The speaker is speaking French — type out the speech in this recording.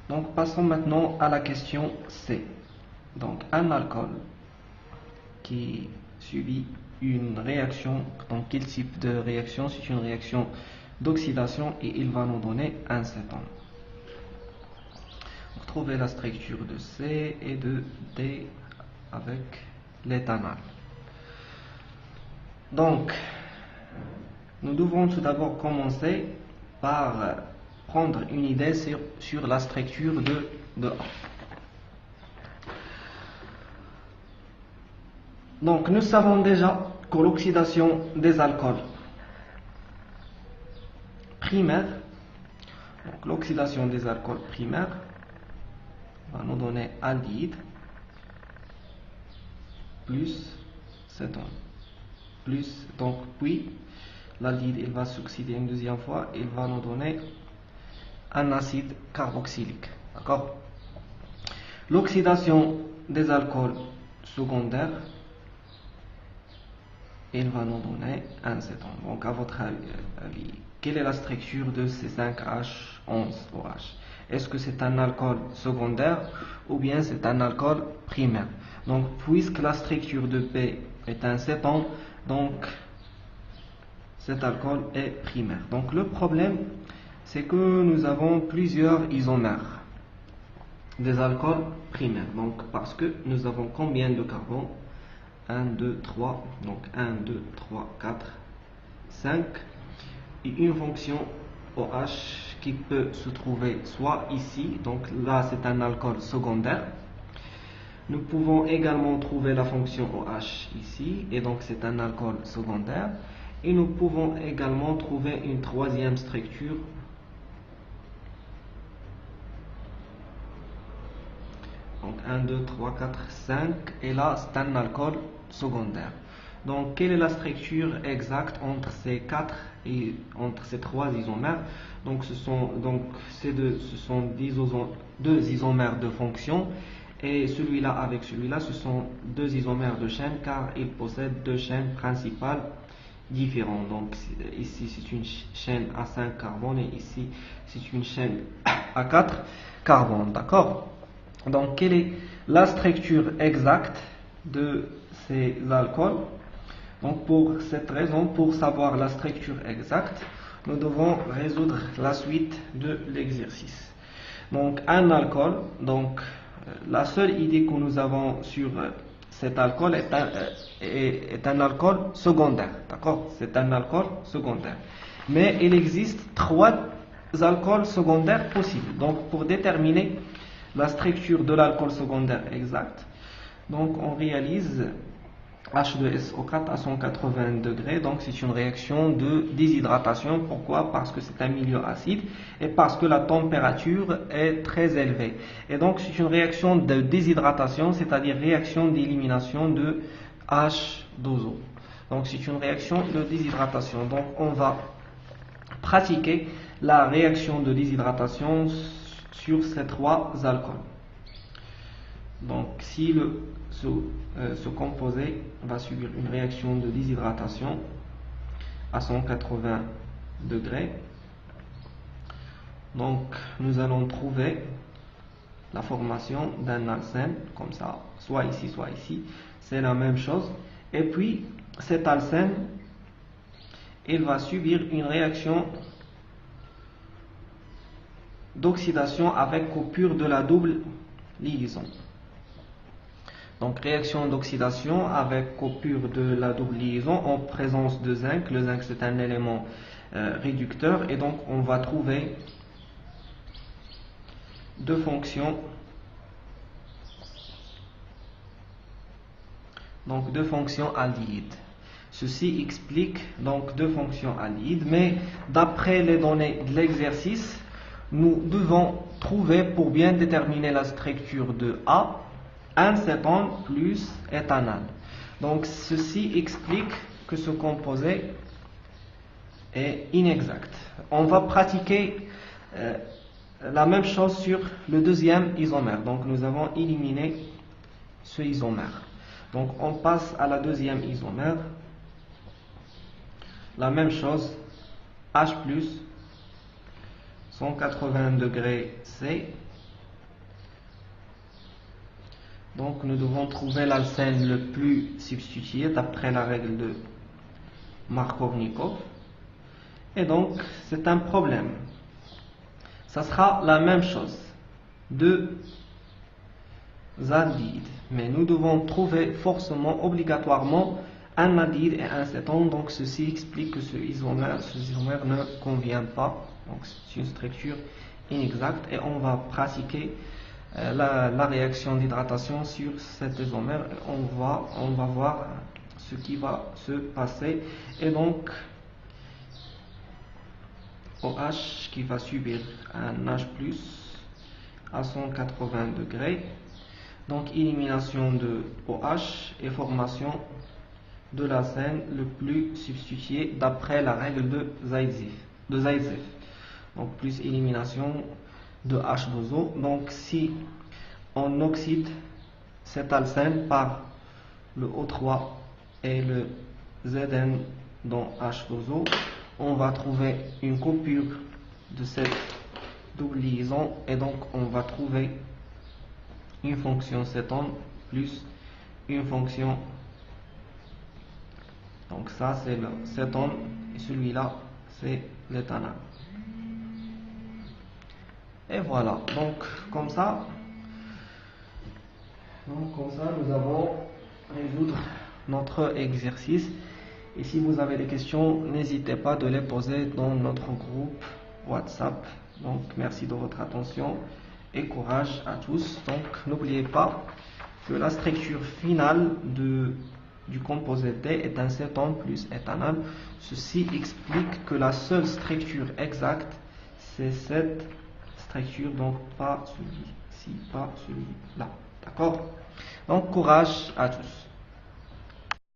Donc passons maintenant à la question C. Donc un alcool qui subit une réaction, donc quel type de réaction? C'est une réaction d'oxydation et il va nous donner un cétone. Trouver la structure de C et de D avec l'éthanol. Donc, nous devons tout d'abord commencer par prendre une idée sur la structure de A. Donc, nous savons déjà que l'oxydation des alcools primaires, donc l'oxydation des alcools primaires va nous donner aldéhyde plus cétone plus, donc puis l'aldéhyde il va s'oxyder une deuxième fois, il va nous donner un acide carboxylique. D'accord? L'oxydation des alcools secondaires, il va nous donner un cétone. Donc à votre avis, quelle est la structure de ces 5H11OH? Est-ce que c'est un alcool secondaire ou bien c'est un alcool primaire? Donc puisque la structure de P est un cétone, donc cet alcool est primaire. Donc le problème, c'est que nous avons plusieurs isomères des alcools primaires. Donc parce que nous avons combien de carbone? 1, 2, 3, donc 1, 2, 3, 4, 5, et une fonction OH qui peut se trouver soit ici, donc là c'est un alcool secondaire. Nous pouvons également trouver la fonction OH ici, et donc c'est un alcool secondaire. Et nous pouvons également trouver une troisième structure. Donc 1, 2, 3, 4, 5, et là c'est un alcool secondaire. Donc quelle est la structure exacte entre ces trois isomères? Donc ce sont deux isomères de fonction, et celui-là avec celui-là ce sont deux isomères de chaîne car ils possèdent deux chaînes principales différentes. Donc ici c'est une chaîne à 5 carbones et ici c'est une chaîne à 4 carbones. D'accord? Donc quelle est la structure exacte de ces alcools? Donc pour cette raison, pour savoir la structure exacte, nous devons résoudre la suite de l'exercice. Donc un alcool, donc la seule idée que nous avons sur cet alcool est un alcool secondaire. D'accord? C'est un alcool secondaire. Mais il existe trois alcools secondaires possibles. Donc pour déterminer la structure de l'alcool secondaire exact, donc on réalise H2SO4 à 180 degrés, donc c'est une réaction de déshydratation. Pourquoi? Parce que c'est un milieu acide et parce que la température est très élevée. Et donc c'est une réaction de déshydratation, c'est-à-dire réaction d'élimination de H2O. Donc c'est une réaction de déshydratation. Donc on va pratiquer la réaction de déshydratation sur ces trois alcools. Donc si ce composé va subir une réaction de déshydratation à 180 degrés, donc nous allons trouver la formation d'un alcène comme ça, soit ici, c'est la même chose. Et puis cet alcène, il va subir une réaction d'oxydation avec coupure de la double liaison. Donc réaction d'oxydation avec coupure de la double liaison en présence de zinc. Le zinc c'est un élément réducteur, et donc on va trouver deux fonctions. Donc deux fonctions aldéhydes. Ceci explique donc deux fonctions aldéhydes, mais d'après les données de l'exercice, nous devons trouver, pour bien déterminer la structure de A, un cétone plus éthanol. Donc ceci explique que ce composé est inexact. On va pratiquer la même chose sur le deuxième isomère. Donc nous avons éliminé ce isomère. Donc on passe à la deuxième isomère. La même chose, H plus 180 degrés C Donc nous devons trouver l'alcène le plus substitué d'après la règle de Markovnikov. Et donc c'est un problème. Ça sera la même chose. Deux adides. Mais nous devons trouver forcément, obligatoirement, un adide et un cétone. Donc ceci explique que ce isomère ne convient pas. Donc c'est une structure inexacte et on va pratiquer la réaction d'hydratation sur cet isomère. On va voir ce qui va se passer. Et donc OH qui va subir un H+ à 180 degrés. Donc élimination de OH et formation de l'alcène le plus substitué d'après la règle de Zaïtsev. Donc plus élimination de H2O. Donc si on oxyde cet alcène par le O3 et le Zn dans H2O, on va trouver une coupure de cette double liaison et donc on va trouver une fonction cétone plus une fonction. Donc ça c'est le cétone et celui-là c'est l'éthanol. Et voilà, donc comme ça nous avons résoudre notre exercice. Et si vous avez des questions, n'hésitez pas de les poser dans notre groupe WhatsApp. Donc merci de votre attention et courage à tous. Donc n'oubliez pas que la structure finale du composé D est un cétone plus éthanol. Ceci explique que la seule structure exacte c'est cette structure, donc pas celui-ci, pas celui-là. D'accord? Donc courage à tous.